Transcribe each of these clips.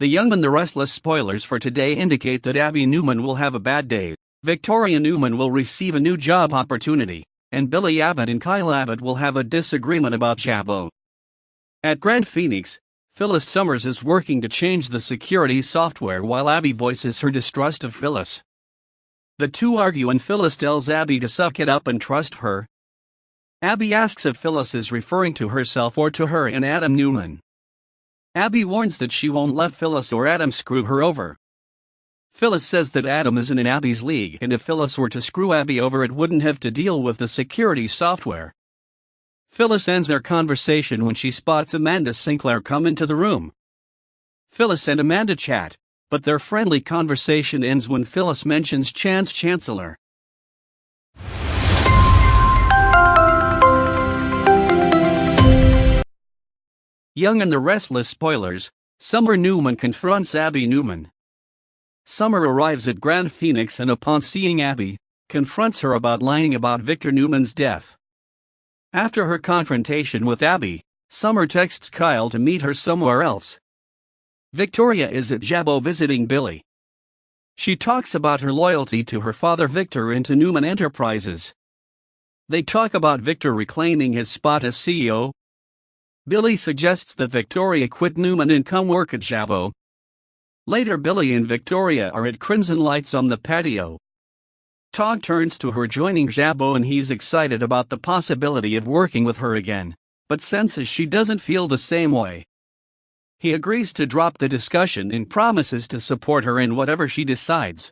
The Young and the Restless spoilers for today indicate that Abby Newman will have a bad day, Victoria Newman will receive a new job opportunity, and Billy Abbott and Kyle Abbott will have a disagreement about Jabbo. At Grand Phoenix, Phyllis Summers is working to change the security software while Abby voices her distrust of Phyllis. The two argue and Phyllis tells Abby to suck it up and trust her. Abby asks if Phyllis is referring to herself or to her and Adam Newman. Abby warns that she won't let Phyllis or Adam screw her over. Phyllis says that Adam isn't in Abby's league, and if Phyllis were to screw Abby over, it wouldn't have to deal with the security software. Phyllis ends their conversation when she spots Amanda Sinclair come into the room. Phyllis and Amanda chat, but their friendly conversation ends when Phyllis mentions Chance Chancellor. Young and the Restless spoilers, Summer Newman confronts Abby Newman. Summer arrives at Grand Phoenix and upon seeing Abby, confronts her about lying about Victor Newman's death. After her confrontation with Abby, Summer texts Kyle to meet her somewhere else. Victoria is at Jabbo visiting Billy. She talks about her loyalty to her father Victor and to Newman Enterprises. They talk about Victor reclaiming his spot as CEO. Billy suggests that Victoria quit Newman and come work at Jabbo. Later, Billy and Victoria are at Crimson Lights on the patio. Todd turns to her joining Jabbo and he's excited about the possibility of working with her again, but senses she doesn't feel the same way. He agrees to drop the discussion and promises to support her in whatever she decides.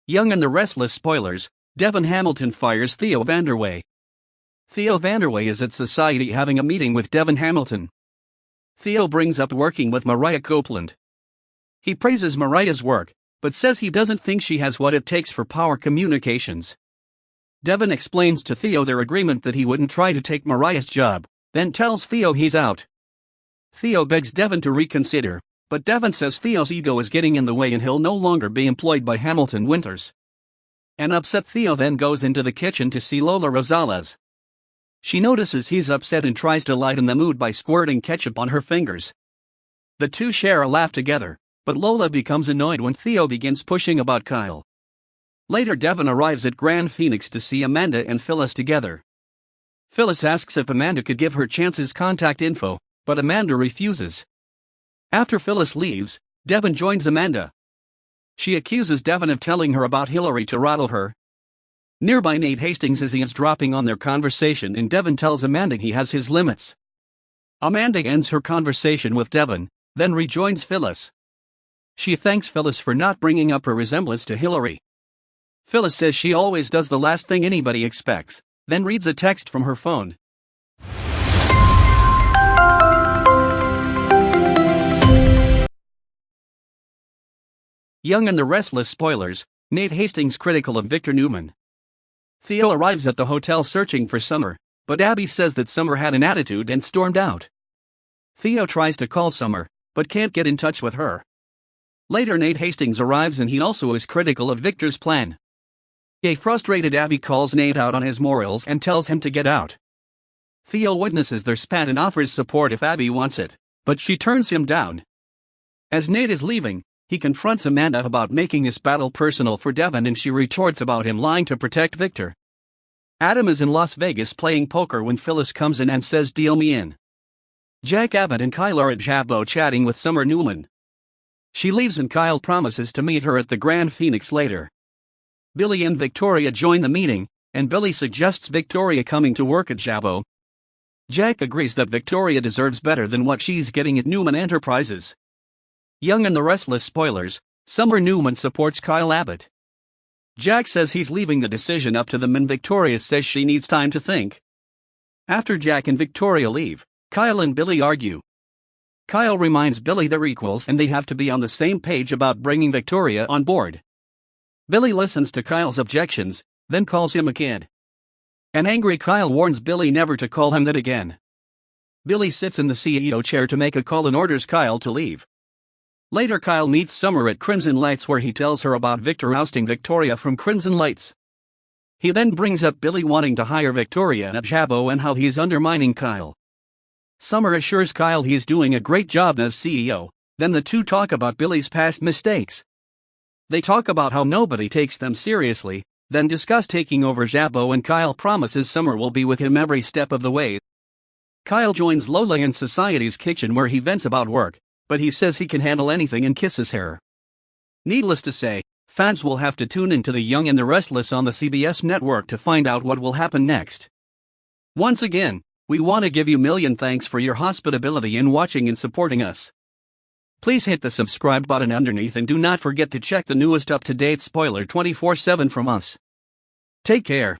Young and the Restless spoilers, Devon Hamilton fires Theo Vanderway. Theo Vanderway is at Society having a meeting with Devon Hamilton. Theo brings up working with Mariah Copeland. He praises Mariah's work, but says he doesn't think she has what it takes for power communications. Devon explains to Theo their agreement that he wouldn't try to take Mariah's job, then tells Theo he's out. Theo begs Devon to reconsider, but Devon says Theo's ego is getting in the way and he'll no longer be employed by Hamilton Winters. An upset Theo then goes into the kitchen to see Lola Rosales. She notices he's upset and tries to lighten the mood by squirting ketchup on her fingers. The two share a laugh together, but Lola becomes annoyed when Theo begins pushing about Kyle. Later, Devon arrives at Grand Phoenix to see Amanda and Phyllis together. Phyllis asks if Amanda could give her Chance's contact info, but Amanda refuses. After Phyllis leaves, Devon joins Amanda. She accuses Devon of telling her about Hillary to rattle her. Nearby, Nate Hastings is eavesdropping on their conversation and Devon tells Amanda he has his limits. Amanda ends her conversation with Devon, then rejoins Phyllis. She thanks Phyllis for not bringing up her resemblance to Hillary. Phyllis says she always does the last thing anybody expects, then reads a text from her phone. Young and the Restless spoilers, Nate Hastings critical of Victor Newman. Theo arrives at the hotel searching for Summer, but Abby says that Summer had an attitude and stormed out. Theo tries to call Summer, but can't get in touch with her. Later, Nate Hastings arrives and he also is critical of Victor's plan. A frustrated Abby calls Nate out on his morals and tells him to get out. Theo witnesses their spat and offers support if Abby wants it, but she turns him down. As Nate is leaving, he confronts Amanda about making this battle personal for Devon and she retorts about him lying to protect Victor. Adam is in Las Vegas playing poker when Phyllis comes in and says deal me in. Jack Abbott and Kyle are at Jabbo chatting with Summer Newman. She leaves and Kyle promises to meet her at the Grand Phoenix later. Billy and Victoria join the meeting, and Billy suggests Victoria coming to work at Jabbo. Jack agrees that Victoria deserves better than what she's getting at Newman Enterprises. Young and the Restless spoilers, Summer Newman supports Kyle Abbott. Jack says he's leaving the decision up to them and Victoria says she needs time to think. After Jack and Victoria leave, Kyle and Billy argue. Kyle reminds Billy they're equals and they have to be on the same page about bringing Victoria on board. Billy listens to Kyle's objections, then calls him a kid. An angry Kyle warns Billy never to call him that again. Billy sits in the CEO chair to make a call and orders Kyle to leave. Later, Kyle meets Summer at Crimson Lights where he tells her about Victor ousting Victoria from Crimson Lights. He then brings up Billy wanting to hire Victoria at Jabbo and how he's undermining Kyle. Summer assures Kyle he's doing a great job as CEO, then the two talk about Billy's past mistakes. They talk about how nobody takes them seriously, then discuss taking over Jabbo, and Kyle promises Summer will be with him every step of the way. Kyle joins Lola in Society's kitchen where he vents about work, but he says he can handle anything and kisses her. Needless to say, fans will have to tune into The Young and the Restless on the CBS network to find out what will happen next. Once again, we want to give you million thanks for your hospitality in watching and supporting us. Please hit the subscribe button underneath and do not forget to check the newest up-to-date spoiler 24/7 from us. Take care.